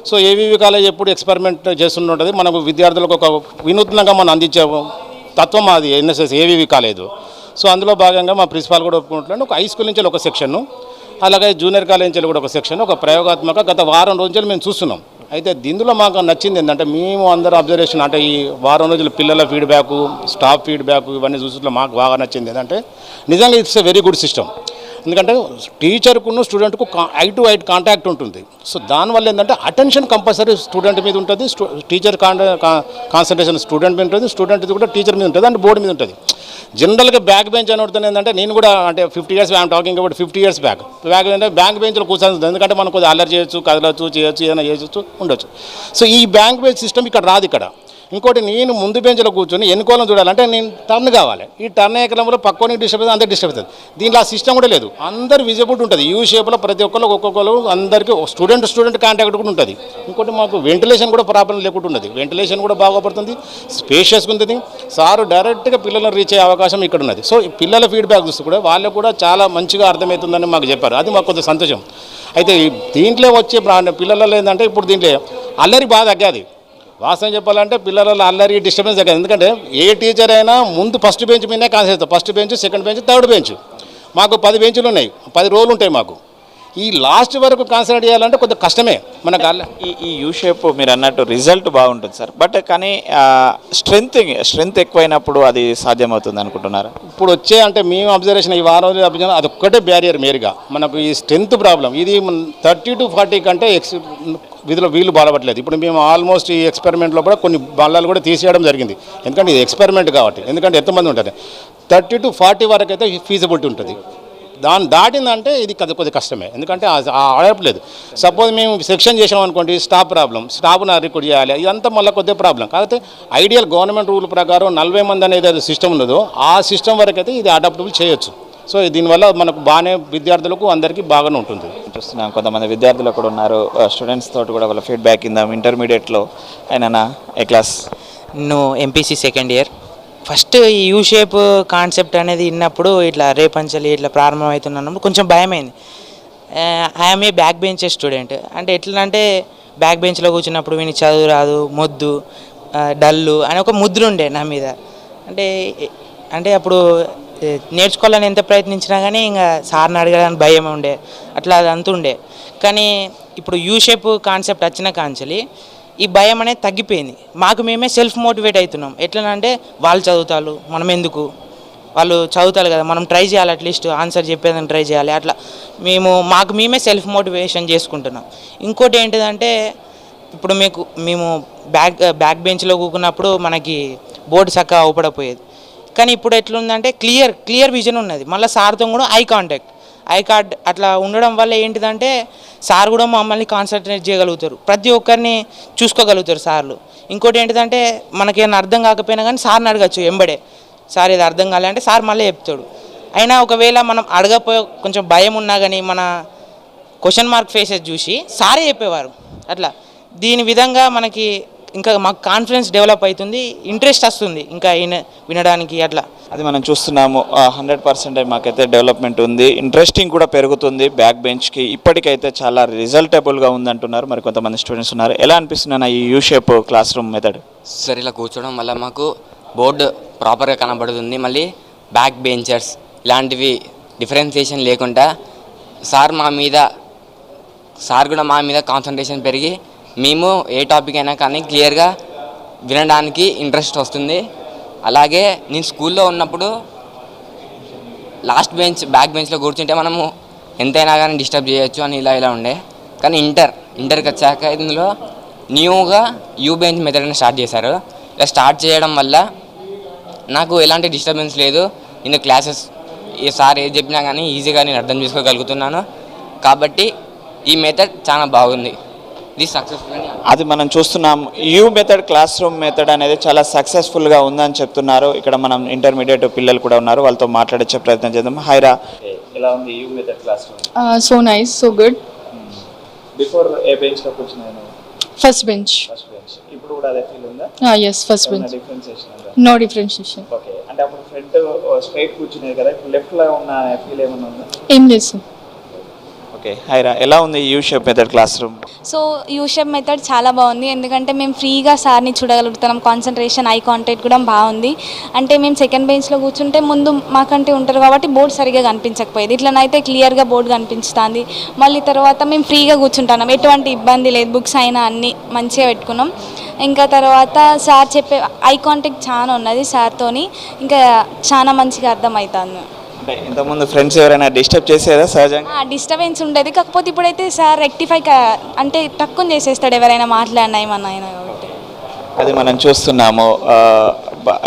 సో ఏవీవీ కాలేజ్ ఎప్పుడు ఎక్స్పెరిమెంట్ చేస్తుంటుంది, మనకు విద్యార్థులకు ఒక వినూత్నంగా మనం అందించే తత్వం అది ఎన్ఎస్ఎస్ ఏవీవీ కాలేదు. సో అందులో భాగంగా మా ప్రిన్సిపాల్ కూడా ఒప్పుకుంటున్నాను. ఒక హై స్కూల్ నుంచి ఒక సెక్షను, అలాగే జూనియర్ కాలేజ్ నుంచి కూడా ఒక సెక్షన్, ఒక ప్రయోగాత్మక గత వారం రోజులు మేము చూస్తున్నాం. అయితే దీనిలో మాకు నచ్చింది ఏంటంటే మేము అందరూ అబ్జర్వేషన్, అంటే ఈ వారం రోజుల పిల్లల ఫీడ్బ్యాక్, స్టాఫ్ ఫీడ్బ్యాక్ ఇవన్నీ చూసిన మాకు బాగా నచ్చింది ఏంటంటే నిజంగా it's a very good system. ఎందుకంటే టీచర్కును స్టూడెంట్కు ఐ టు ఐ కాంటాక్ట్ ఉంటుంది. సో దానివల్ల ఏంటంటే అటెన్షన్ కంపల్సరీ స్టూడెంట్ మీద ఉంటుంది, టీచర్ కాన్సన్ట్రేషన్ స్టూడెంట్ మీద ఉంటుంది, స్టూడెంట్ కూడా టీచర్ మీద ఉంటుంది, అండ్ బోర్డు మీద ఉంటుంది. జనరల్గా బ్యాక్ బెంచ్ అని ఉంటుంది ఏంటంటే నేను కూడా అంటే 50 years I'm talking about 50 years back అంటే బ్యాంక్ బెంచ్లో కూర్చొని, ఎందుకంటే మనం కొద్దిగా అల్లరి చేయొచ్చు, కదలచ్చు, చేయొచ్చు, ఏదైనా చేయొచ్చు, ఉండొచ్చు. సో ఈ బ్యాంక్ బెంచ్ సిస్టమ్ ఇక్కడ రాదు. ఇక్కడ ఇంకోటి, నేను ముందు బెంచ్లో కూర్చొని ఎన్నుకోవాలని చూడాలంటే నేను టర్న్ కావాలి. ఈ టర్న్ అయ్యే క్రమంలో పక్కన డిస్టర్బ్ అందరికి డిస్టర్బ్ అవుతుంది. దీంట్లో ఆ సిస్టమ్ కూడా లేదు, అందరు విజిబుల్ ఉంటుంది. యూ షేప్లో ప్రతి ఒక్కరు అందరికీ స్టూడెంట్ కాంటాక్ట్ కూడా ఉంటుంది. ఇంకోటి మాకు వెంటిలేషన్ కూడా ప్రాబ్లం లేకుండా ఉంటుంది, వెంటిలేషన్ కూడా బాగుపడుతుంది, స్పేషియస్గా ఉంటుంది. సారు డైరెక్ట్గా పిల్లలను రీచ్ అయ్యే అవకాశం ఇక్కడ ఉన్నది. సో ఈ పిల్లల ఫీడ్బ్యాక్ చూస్తూ కూడా వాళ్ళకు కూడా చాలా మంచిగా అర్థమవుతుందని మాకు చెప్పారు. అది మాకు కొంచెం సంతోషం. అయితే దీంట్లో వచ్చే పిల్లలలో ఏంటంటే ఇప్పుడు దీంట్లో అల్లరి బాగా తగ్గాది. వాస్తవం చెప్పాలంటే పిల్లలలో అల్లరి డిస్టర్బెన్స్ తగ్గదు. ఎందుకంటే ఏ టీచర్ అయినా ముందు ఫస్ట్ బెంచ్ మీదే concept, first bench, second bench, third bench. మాకు 10 బెంచులు ఉన్నాయి, 10 రోలు ఉంటాయి మాకు. ఈ లాస్ట్ వరకు కాన్సన్ట్రేట్ చేయాలంటే కొద్దిగా కష్టమే మనకు. ఈ యూ షేప్ మీరు అన్నట్టు రిజల్ట్ బాగుంటుంది సార్, బట్ కానీ స్ట్రెంత్ ఎక్కువైనప్పుడు అది సాధ్యమవుతుంది అనుకుంటున్నారు? ఇప్పుడు వచ్చే అంటే మేము అబ్జర్వేషన్ ఈ వారం అది ఒక్కటే బ్యారియర్ మేరుగా మనకు ఈ స్ట్రెంత్ ప్రాబ్లం. ఇది 30 to 40 కంటే వీళ్ళు బాధపడలేదు. ఇప్పుడు మేము ఆల్మోస్ట్ ఈ ఎక్స్పెరిమెంట్లో కూడా కొన్ని బళ్ళలు కూడా తీసేయడం జరిగింది. ఎందుకంటే ఇది ఎక్స్పెరిమెంట్ కాబట్టి, ఎందుకంటే ఎంతమంది ఉంటుంది 30 to 40 వరకు అయితే ఫీజిబిలిటీ ఉంటుంది. దాన్ని దాటిందంటే ఇది కొద్దిగా కష్టమే, ఎందుకంటే ఆడట్లేదు. సపోజ్ మేము సెక్షన్ చేసాం అనుకోండి, స్టాఫ్ ప్రాబ్లం, స్టాఫ్ను రిక్రూట్ చేయాలి, ఇదంతా మళ్ళీ కొద్దిగా ప్రాబ్లం. కాకపోతే ఐడియల్ గవర్నమెంట్ రూల్ ప్రకారం 40 మంది అనేది సిస్టమ్ ఉన్నదో ఆ సిస్టమ్ వరకు అయితే ఇది అడాప్టబుల్ చేయొచ్చు. సో దీనివల్ల మనకు బాగానే విద్యార్థులకు అందరికీ బాగానే ఉంటుంది. చూస్తున్నాం కొంతమంది విద్యార్థులు కూడా ఉన్నారు, స్టూడెంట్స్ తోటి కూడా వాళ్ళ ఫీడ్బ్యాక్ ఇందాం. ఇంటర్మీడియట్లో అయినా ఏ క్లాస్? నేను ఎంపీసీ సెకండ్ ఇయర్. ఫస్ట్ ఈ యూ షేప్ కాన్సెప్ట్ అనేది విన్నప్పుడు ఇట్లా రేపంచలి ఇట్లా ప్రారంభమవుతున్నప్పుడు కొంచెం భయమైంది. I'm a back bench student. అంటే ఎట్లా అంటే బ్యాక్ బెంచ్లో కూర్చున్నప్పుడు వీని చదువు రాదు, మొద్దు, డల్లు అని ఒక ముద్ర ఉండే నా మీద. అంటే అప్పుడు నేర్చుకోవాలని ఎంత ప్రయత్నించినా కానీ ఇంకా సార్ని అడగడానికి భయం ఉండే, అట్లా అదంతా ఉండే. కానీ ఇప్పుడు యూ షేప్ కాన్సెప్ట్ వచ్చిన కాంచెలి ఈ భయం అనేది తగ్గిపోయింది. మాకు మేమే సెల్ఫ్ మోటివేట్ అవుతున్నాం. ఎట్లనంటే వాళ్ళు చదువుతారు, మనం ఎందుకు, వాళ్ళు చదువుతారు కదా, మనం ట్రై చేయాలి, అట్లీస్ట్ ఆన్సర్ చెప్పేదని ట్రై చేయాలి. అట్లా మాకు మేమే సెల్ఫ్ మోటివేషన్ చేసుకుంటున్నాం. ఇంకోటి ఏంటిదంటే ఇప్పుడు మేము బ్యాక్ బెంచ్లో కూకున్నప్పుడు మనకి బోర్డు చక్కగా అవపడపోయేది. కానీ ఇప్పుడు ఎట్లుందంటే క్లియర్ విజన్ ఉన్నది. మళ్ళీ సార్తో కూడా ఐ కాంటాక్ట్ అట్లా ఉండడం వల్ల ఏంటిదంటే సార్ కూడా మమ్మల్ని కాన్సన్ట్రేట్ చేయగలుగుతారు, ప్రతి ఒక్కరిని చూసుకోగలుగుతారు సార్లు. ఇంకోటి ఏంటిదంటే మనకేమైనా అర్థం కాకపోయినా కానీ సార్ని అడగచ్చు ఎంబడే, సార్ ఇది అర్థం కాలేదంటే సార్ మళ్ళీ చెప్తాడు. అయినా ఒకవేళ మనం అడగపోయే కొంచెం భయం ఉన్నా కానీ మన క్వశ్చన్ మార్క్ ఫేసెస్ చూసి సారే చెప్పేవారు. అట్లా దీని విధంగా మనకి ఇంకా మాకు కాన్ఫిడెన్స్ డెవలప్ అవుతుంది, ఇంట్రెస్ట్ వస్తుంది ఇంకా వినడానికి. అట్లా అది మనం చూస్తున్నాము. 100% మాకైతే డెవలప్మెంట్ ఉంది, ఇంట్రెస్టింగ్ కూడా పెరుగుతుంది బ్యాక్ బెంచ్కి. ఇప్పటికైతే చాలా రిజల్టబుల్గా ఉందంటున్నారు మరి కొంతమంది స్టూడెంట్స్ ఉన్నారు. ఎలా అనిపిస్తుంది ఈ U shape class room method? Sir ఇలా కూర్చోవడం వల్ల మాకు బోర్డు ప్రాపర్గా కనబడుతుంది, మళ్ళీ బ్యాక్ బెంచర్స్ ఇలాంటివి డిఫరెన్సియేషన్ లేకుండా సార్ కూడా మా మీద కాన్సన్ట్రేషన్ పెరిగి మేము ఏ టాపిక్ అయినా కానీ క్లియర్గా వినడానికి ఇంట్రెస్ట్ వస్తుంది. అలాగే నేను స్కూల్లో ఉన్నప్పుడు బ్యాక్ బెంచ్లో కూర్చుంటే మనము ఎంతైనా కానీ డిస్టర్బ్ చేయొచ్చు అని ఇలా ఉండే. కానీ ఇంటర్కి వచ్చాక ఇందులో న్యూగా బెంచ్ మెథడ్ అని స్టార్ట్ చేశారు. ఇలా స్టార్ట్ చేయడం వల్ల నాకు ఎలాంటి డిస్టర్బెన్స్ లేదు. నేను క్లాసెస్ సార్ ఏది చెప్పినా కానీ ఈజీగా నేను అర్థం చేసుకోగలుగుతున్నాను. కాబట్టి ఈ మెథడ్ చాలా బాగుంది. ఇది సక్సెస్ఫుల్. అది మనం చూస్తున్నాం. మెథడ్, క్లాస్ రూమ్ మెథడ్ అనేది చాలా సక్సెస్ఫుల్గా ఉందని చెప్తున్నారు. ఇక్కడ మనం ఇంటర్మీడియట్ పిల్లలు కూడా ఉన్నారు, వాళ్ళతో మాట్లాడే ప్రయత్నం చేద్దాం. హైరా, ఎలా ఉంది method classroom? So nice, so good. Before ఏ బెంచ్లో కూర్చున్నాను? First bench. ఇప్పుడు కూడా అదే ఫీల్ ఉందా? Yes, first bench. No differentiation. Okay, అంటే అప్పుడు ఫ్రంట్ స్ట్రైట్ కూర్చునేది కదా, ఇప్పుడు లెఫ్ట్లో ఉన్న ఫీల్ ఏమన్నా ఉందా? ఏం లేదు సార్. ఓకే, హైరా, ఎలా ఉంది shape method classroom? So shape method చాలా బాగుంది. ఎందుకంటే మేము ఫ్రీగా సార్ని చూడగలుగుతున్నాం. కాన్సన్ట్రేషన్, ఐ కాంటాక్ట్ కూడా బాగుంది. అంటే మేము సెకండ్ బెంచ్లో కూర్చుంటే ముందు మాకంటే ఉంటారు కాబట్టి బోర్డు సరిగా కనిపించకపోయేది. ఇట్లనైతే క్లియర్గా బోర్డు కనిపిస్తుంది. మళ్ళీ తర్వాత మేము ఫ్రీగా కూర్చుంటున్నాం, ఎటువంటి ఇబ్బంది లేదు. బుక్స్ అయినా అన్నీ మంచిగా పెట్టుకున్నాం. ఇంకా తర్వాత సార్ చెప్పే ఐ కాంటాక్ట్ చాలా ఉన్నది సార్తోని, ఇంకా చాలా మంచిగా అర్థమవుతుంది. ఇంతకుముందు ఫ్రెండ్స్ ఎవరైనా డిస్టర్బ్ చేసేదా? సహజంగా డిస్టర్బెన్స్ ఉండేది, కాకపోతే ఇప్పుడైతే సార్ రెక్టిఫై అంటే తక్కువ చేసేస్తాడు ఎవరైనా మాట్లాడినా ఏమన్నా అయినా కాబట్టి. అది మనం చూస్తున్నాము.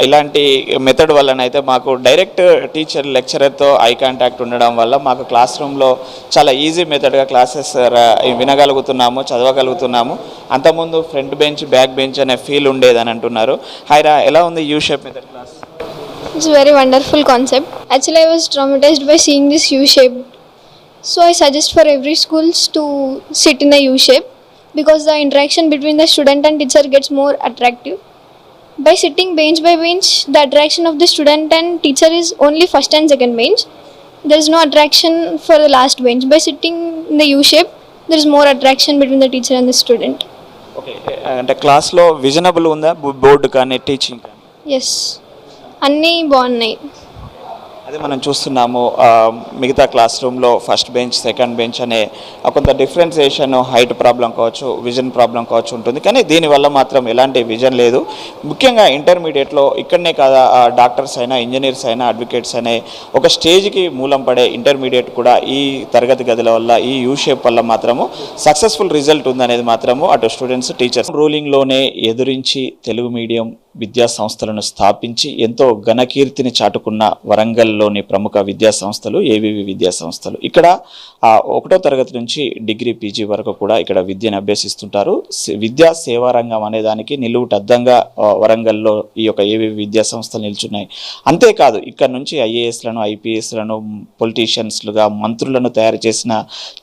ఇలాంటి మెథడ్ వల్లనైతే మాకు డైరెక్ట్ లెక్చరర్తో ఐ కాంటాక్ట్ ఉండడం వల్ల మాకు క్లాస్ రూమ్లో చాలా ఈజీ మెథడ్గా క్లాసెస్ వినగలుగుతున్నాము, చదవగలుగుతున్నాము. అంతకుముందు ఫ్రంట్ బెంచ్, బ్యాక్ బెంచ్ అనే ఫీల్ ఉండేదని అంటున్నారు. హైరా, ఎలా ఉంది shape method class? It's a very wonderful concept. Actually, I was traumatized by seeing this U-shape. So I suggest for every schools to sit in a U-shape because the interaction between the student and teacher gets more attractive. By sitting bench by bench, the attraction of the student and teacher is only first and second bench. There is no attraction for the last bench. By sitting in the U-shape, there is more attraction between the teacher and the student. Okay, అంటే క్లాస్లో విజనబుల్ ఉందా బోర్డు కానీ టీచింగ్ కానీ? Yes. అన్నీ బాగున్నాయి. అదే మనం చూస్తున్నాము. మిగతా క్లాస్ రూమ్లో ఫస్ట్ బెంచ్, సెకండ్ బెంచ్ అనే కొంత డిఫరెన్సియేషన్, హైట్ ప్రాబ్లం కావచ్చు, విజన్ ప్రాబ్లం కావచ్చు ఉంటుంది. కానీ దీనివల్ల మాత్రం ఎలాంటి విజన్ లేదు. ముఖ్యంగా ఇంటర్మీడియట్లో ఇక్కడనే కాదా, డాక్టర్స్ అయినా, ఇంజనీర్స్ అయినా, అడ్వకేట్స్ అనే ఒక స్టేజ్కి మూలం పడే ఇంటర్మీడియట్ కూడా ఈ తరగతి గదుల వల్ల, ఈ షేప్ వల్ల మాత్రము సక్సెస్ఫుల్ రిజల్ట్ ఉందనేది మాత్రము అటు స్టూడెంట్స్, టీచర్స్. రూలింగ్లోనే ఎదురించి తెలుగు మీడియం విద్యా సంస్థలను స్థాపించి ఎంతో ఘనకీర్తిని చాటుకున్న వరంగల్లోని ప్రముఖ విద్యా సంస్థలు ఏవివి విద్యా సంస్థలు. ఇక్కడ 1వ తరగతి నుంచి డిగ్రీ, పీజీ వరకు కూడా ఇక్కడ విద్యను అభ్యసిస్తుంటారు. విద్యా సేవారంగం అనే దానికి నిలువుటద్దంగా వరంగల్లో ఈ యొక్క ఏవివి విద్యా సంస్థలు నిల్చున్నాయి. అంతేకాదు ఇక్కడ నుంచి ఐఏఎస్లను, ఐపీఎస్లను, పొలిటీషియన్స్లుగా మంత్రులను తయారు చేసిన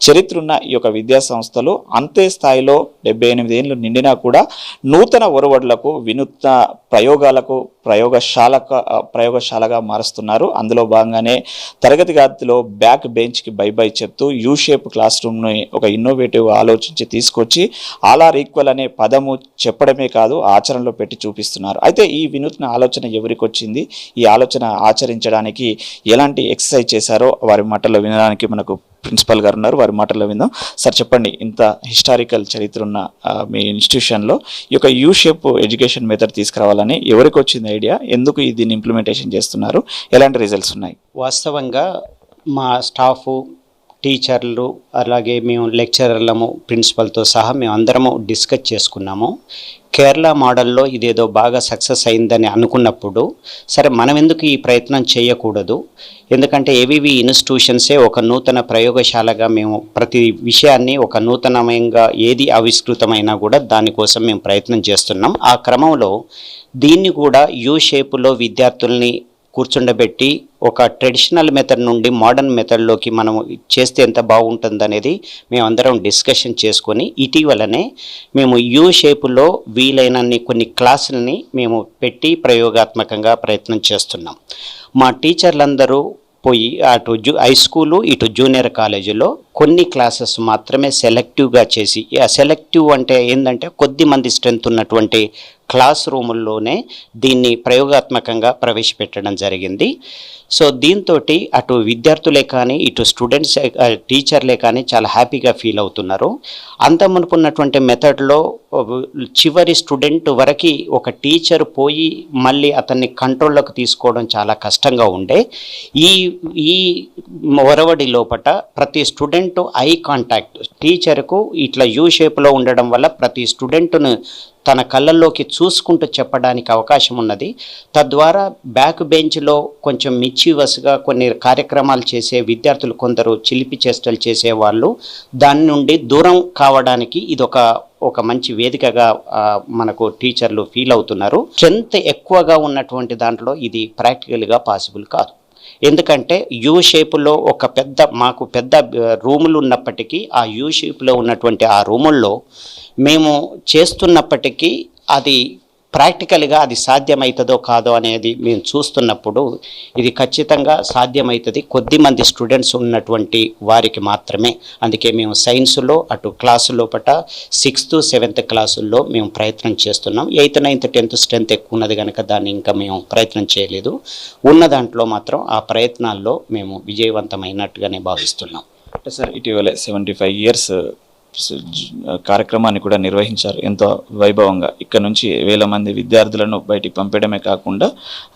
చరిత్ర ఉన్న ఈ యొక్క విద్యా సంస్థలు అంతే స్థాయిలో 78 ఏళ్ళు నిండినా కూడా నూతన ఒరవడులకు, వినూత్న ప్రయోగాలకు ప్రయోగశాలగా మారుస్తున్నారు. అందులో భాగంగానే తరగతి గదిలో బ్యాక్ బెంచ్కి బై చెప్తూ షేప్ క్లాస్ రూమ్ని ఒక ఇన్నోవేటివ్ ఆలోచించి తీసుకొచ్చి ఆల్ ఆర్ ఈక్వల్ అనే పదము చెప్పడమే కాదు, ఆచరణలో పెట్టి చూపిస్తున్నారు. అయితే ఈ వినూత్న ఆలోచన ఎవరికి వచ్చింది, ఈ ఆలోచన ఆచరించడానికి ఎలాంటి ఎక్సర్సైజ్ చేశారో వారి మాటల్లో వినడానికి మనకు ప్రిన్సిపల్ గారు ఉన్నారు, వారి మాటల్లో విందాం. సార్ చెప్పండి, ఇంత హిస్టారికల్ చరిత్ర ఉన్న మీ ఇన్స్టిట్యూషన్లో ఈ యొక్క షేప్ ఎడ్యుకేషన్ మెథడ్ తీసుకురావాలని ఎవరికి వచ్చింది ఐడియా, ఎందుకు దీన్ని ఇంప్లిమెంటేషన్ చేస్తున్నారు, ఎలాంటి రిజల్ట్స్ ఉన్నాయి? వాస్తవంగా మా స్టాఫు, టీచర్లు, అలాగే మేము లెక్చరర్లము, ప్రిన్సిపల్తో సహా మేము అందరము డిస్కస్ చేసుకున్నాము. కేరళ మోడల్లో ఇదేదో బాగా సక్సెస్ అయిందని అనుకున్నప్పుడు సరే మనం ఎందుకు ఈ ప్రయత్నం చేయకూడదు, ఎందుకంటే ఏవివి ఇన్స్టిట్యూషన్సే ఒక నూతన ప్రయోగశాలగా మేము ప్రతి విషయాన్ని ఒక నూతనమయంగా ఏది ఆవిష్కృతమైనా కూడా దానికోసం మేము ప్రయత్నం చేస్తున్నాం. ఆ క్రమంలో దీన్ని కూడా షేపులో విద్యార్థుల్ని కూర్చుండబెట్టి ఒక ట్రెడిషనల్ మెథడ్ నుండి మోడర్న్ మెథడ్లోకి మనం చేస్తే ఎంత బాగుంటుందనేది మేమందరం డిస్కషన్ చేసుకొని ఇటీవలనే మేము షేపులో వీలైనన్ని కొన్ని క్లాసులని మేము పెట్టి ప్రయోగాత్మకంగా ప్రయత్నం చేస్తున్నాం. మా టీచర్లందరూ పోయి అటు హై స్కూలు, ఇటు జూనియర్ కాలేజీలో కొన్ని క్లాసెస్ మాత్రమే సెలెక్టివ్గా చేసి, సెలెక్టివ్ అంటే ఏంటంటే కొద్ది మంది స్ట్రెంత్ ఉన్నటువంటి క్లాస్ రూముల్లోనే దీన్ని ప్రయోగాత్మకంగా ప్రవేశపెట్టడం జరిగింది. సో దీంతో అటు విద్యార్థులే కానీ ఇటు స్టూడెంట్స్ టీచర్లే కానీ చాలా హ్యాపీగా ఫీల్ అవుతున్నారు. అంత మునుపున్నటువంటి మెథడ్లో చివరి స్టూడెంట్ వరకు ఒక టీచర్ పోయి మళ్ళీ అతన్ని కంట్రోల్లోకి తీసుకోవడం చాలా కష్టంగా ఉండే. ఈ ఒరవడి లోపట ప్రతి స్టూడెంట్ ఐ కాంటాక్ట్ టీచర్కు ఇట్లా యూ షేప్లో ఉండడం వల్ల ప్రతి స్టూడెంట్ను తన కళ్ళల్లోకి చూసుకుంటూ చెప్పడానికి అవకాశం ఉన్నది. తద్వారా బ్యాక్ బెంచ్లో కొంచెం మిచ్చివస్గా కొన్ని కార్యక్రమాలు చేసే విద్యార్థులు కొందరు చిలిపి చేష్టలు చేసేవాళ్ళు దాని నుండి దూరం కావడానికి ఇది ఒక మంచి వేదికగా మనకు టీచర్లు ఫీల్ అవుతున్నారు. స్ట్రెంత్ ఎక్కువగా ఉన్నటువంటి దాంట్లో ఇది ప్రాక్టికల్గా పాసిబుల్ కాదు. ఎందుకంటే యూ షేపులో మాకు పెద్ద రూములు ఉన్నప్పటికీ ఆ యూ షేప్లో ఉన్నటువంటి ఆ రూముల్లో మేము చేస్తున్నప్పటికీ అది ప్రాక్టికల్గా అది సాధ్యమవుతుందో కాదో అనేది మేము చూస్తున్నప్పుడు ఇది ఖచ్చితంగా సాధ్యమవుతుంది కొద్దిమంది స్టూడెంట్స్ ఉన్నటువంటి వారికి మాత్రమే. అందుకే మేము సైన్స్లో అటు క్లాసు లోపల 6th 7th క్లాసుల్లో మేము ప్రయత్నం చేస్తున్నాం. 8th 9th 10th స్ట్రెంత్ ఎక్కువ ఉన్నది కనుక దాన్ని ఇంకా మేము ప్రయత్నం చేయలేదు. ఉన్న దాంట్లో మాత్రం ఆ ప్రయత్నాల్లో మేము విజయవంతమైనట్టుగానే భావిస్తున్నాం. సార్ ఇటీవల 75 years కార్యక్రమాన్ని కూడా నిర్వహించారు ఎంతో వైభవంగా. ఇక్కడ నుంచి వేల మంది విద్యార్థులను బయటికి పంపడమే కాకుండా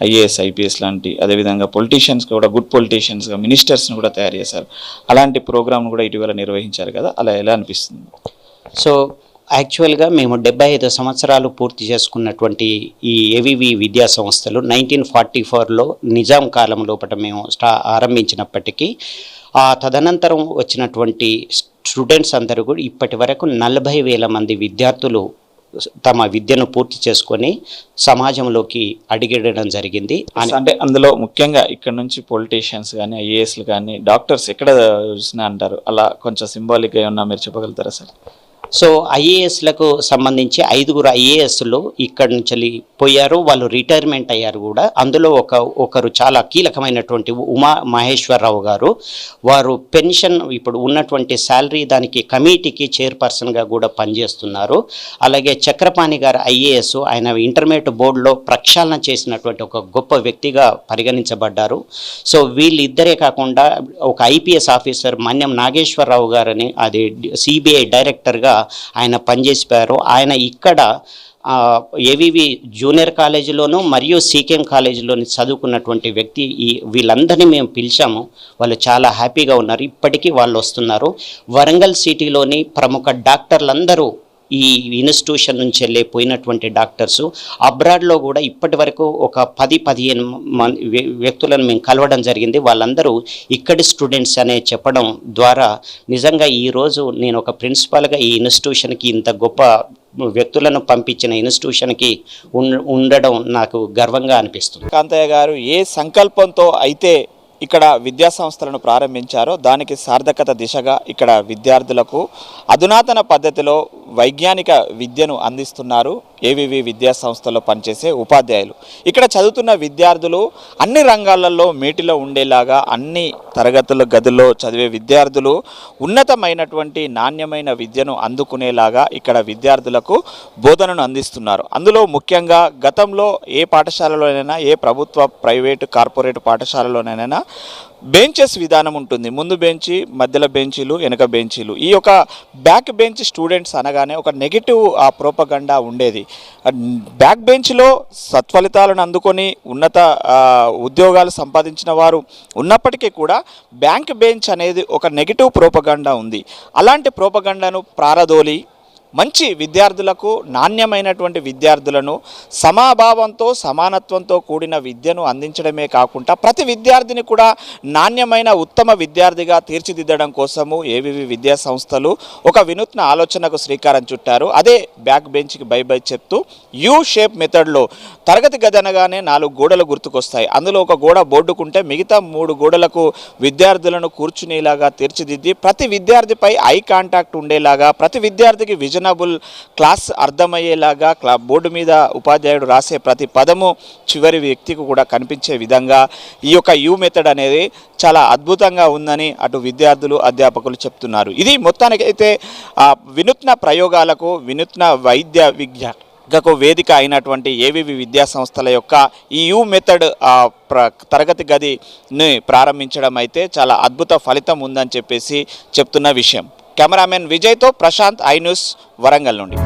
ఐఏఎస్ ఐపీఎస్ లాంటి అదేవిధంగా పొలిటీషియన్స్ కూడా గుడ్ పొలిటీషియన్స్గా మినిస్టర్స్ని కూడా తయారు చేశారు. అలాంటి ప్రోగ్రామ్ కూడా ఇటీవల నిర్వహించారు కదా, అలా ఎలా అనిపిస్తుంది? సో యాక్చువల్గా మేము 75 సంవత్సరాలు పూర్తి చేసుకున్నటువంటి ఈ ఏవివి విద్యా సంస్థలు 1944లో నిజాం కాలం లోపల మేము ఆరంభించినప్పటికీ ఆ తదనంతరం వచ్చినటువంటి స్టూడెంట్స్ అందరూ కూడా ఇప్పటి వరకు 40,000 మంది విద్యార్థులు తమ విద్యను పూర్తి చేసుకొని సమాజంలోకి అడిగేయడం జరిగింది. అంటే అందులో ముఖ్యంగా ఇక్కడ నుంచి పొలిటీషియన్స్ కానీ ఐఏఎస్లు కానీ డాక్టర్స్ ఎక్కడ చూసినా అంటారు, అలా కొంచెం సింబాలిక్గా ఏమన్నా మీరు చెప్పగలుగుతారా సార్? సో ఐఏఎస్లకు సంబంధించి 5 ఐఏఎస్లు ఇక్కడి నుంచి పోయారు, వాళ్ళు రిటైర్మెంట్ అయ్యారు కూడా. అందులో ఒకరు చాలా కీలకమైనటువంటి ఉమా మహేశ్వరరావు గారు, వారు పెన్షన్ ఇప్పుడు ఉన్నటువంటి శాలరీ దానికి కమిటీకి చైర్పర్సన్గా కూడా పనిచేస్తున్నారు. అలాగే చక్రపాణి గారు ఐఏఎస్, ఆయన ఇంటర్మీడియట్ బోర్డులో ప్రక్షాళన చేసినటువంటి ఒక గొప్ప వ్యక్తిగా పరిగణించబడ్డారు. సో వీళ్ళిద్దరే కాకుండా ఒక ఐపీఎస్ ఆఫీసర్ మన్యం నాగేశ్వరరావు గారని అది సిబిఐ డైరెక్టర్గా ఆయన పనిచేసిపోయారు. ఆయన ఇక్కడ ఏవివి జూనియర్ కాలేజీలోను మరియు సీకేఎం కాలేజీలోని చదువుకున్నటువంటి వ్యక్తి. వీళ్ళందరినీ మేము పిలిచాము, వాళ్ళు చాలా హ్యాపీగా ఉన్నారు. ఇప్పటికీ వాళ్ళు వస్తున్నారు. వరంగల్ సిటీలోని ప్రముఖ డాక్టర్లందరూ ఈ ఇన్స్టిట్యూషన్ నుంచి పోయినటువంటి డాక్టర్సు అబ్రాడ్లో కూడా ఇప్పటి వరకు ఒక 10-15 వ్యక్తులను మేము కలవడం జరిగింది. వాళ్ళందరూ ఇక్కడి స్టూడెంట్స్ అనే చెప్పడం ద్వారా నిజంగా ఈరోజు నేను ఒక ప్రిన్సిపాల్గా ఈ ఇన్స్టిట్యూషన్కి ఇంత గొప్ప వ్యక్తులను పంపించిన ఇన్స్టిట్యూషన్కి ఉండడం నాకు గర్వంగా అనిపిస్తుంది. కాంతయ్య గారు ఏ సంకల్పంతో అయితే ఇక్కడ విద్యా సంస్థలను ప్రారంభించారో దానికి సార్థకత దిశగా ఇక్కడ విద్యార్థులకు అధునాతన పద్ధతిలో వైజ్ఞానిక విద్యను అందిస్తున్నారు ఏవివి విద్యా సంస్థలో పనిచేసే ఉపాధ్యాయులు. ఇక్కడ చదువుతున్న విద్యార్థులు అన్ని రంగాలలో మేటిలో ఉండేలాగా అన్ని తరగతుల గదుల్లో చదివే విద్యార్థులు ఉన్నతమైనటువంటి నాణ్యమైన విద్యను అందుకునేలాగా ఇక్కడ విద్యార్థులకు బోధనను అందిస్తున్నారు. అందులో ముఖ్యంగా గతంలో ఏ పాఠశాలలోనైనా ఏ ప్రభుత్వ ప్రైవేటు కార్పొరేట్ పాఠశాలలోనైనా బెంచెస్ విధానం ఉంటుంది. ముందు బెంచి, మధ్యలో బెంచీలు, వెనక బెంచీలు. ఈ యొక్క బ్యాక్ బెంచ్ స్టూడెంట్స్ అనగానే ఒక నెగిటివ్ ప్రోపగండా ఉండేది. బ్యాక్ బెంచ్లో సత్ఫలితాలను అందుకొని ఉన్నత ఉద్యోగాలు సంపాదించిన వారు ఉన్నప్పటికీ కూడా బ్యాక్ బెంచ్ అనేది ఒక నెగిటివ్ ప్రోపగండా ఉంది. అలాంటి ప్రోపగండాను ప్రారదోలి మంచి విద్యార్థులకు నాణ్యమైనటువంటి విద్యార్థులను సమాభావంతో సమానత్వంతో కూడిన విద్యను అందించడమే కాకుండా ప్రతి విద్యార్థిని కూడా నాణ్యమైన ఉత్తమ విద్యార్థిగా తీర్చిదిద్దడం కోసము ఏవివి విద్యా సంస్థలు ఒక వినూత్న ఆలోచనకు శ్రీకారం చుట్టారు. అదే బ్యాక్ బెంచ్కి బై బై చెప్తూ యూ షేప్ మెథడ్లో తరగతి గది అనగానే 4 గోడలు గుర్తుకొస్తాయి. అందులో ఒక గోడ బోర్డుకుంటే మిగతా 3 గోడలకు విద్యార్థులను కూర్చునేలాగా తీర్చిదిద్ది ప్రతి విద్యార్థిపై ఐ కాంటాక్ట్ ఉండేలాగా ప్రతి విద్యార్థికి విజనబుల్ క్లాస్ అర్థమయ్యేలాగా బోర్డు మీద ఉపాధ్యాయుడు రాసే ప్రతి పదము చివరి వ్యక్తికి కూడా కనిపించే విధంగా ఈ యొక్క యూ మెథడ్ అనేది చాలా అద్భుతంగా ఉందని అటు విద్యార్థులు అధ్యాపకులు చెప్తున్నారు. ఇది మొత్తానికైతే వినూత్న ప్రయోగాలకు వినూత్న వైద్య గకు వేదిక అయినటువంటి ఏవివి విద్యా సంస్థల యొక్క ఈ యూ మెథడ్ తరగతి గదిని ప్రారంభించడం అయితే చాలా అద్భుత ఫలితం ఉందని చెప్పేసి చెప్తున్న విషయం. కెమెరామెన్ విజయ్తో ప్రశాంత్, ఐ న్యూస్, వరంగల్ నుండి.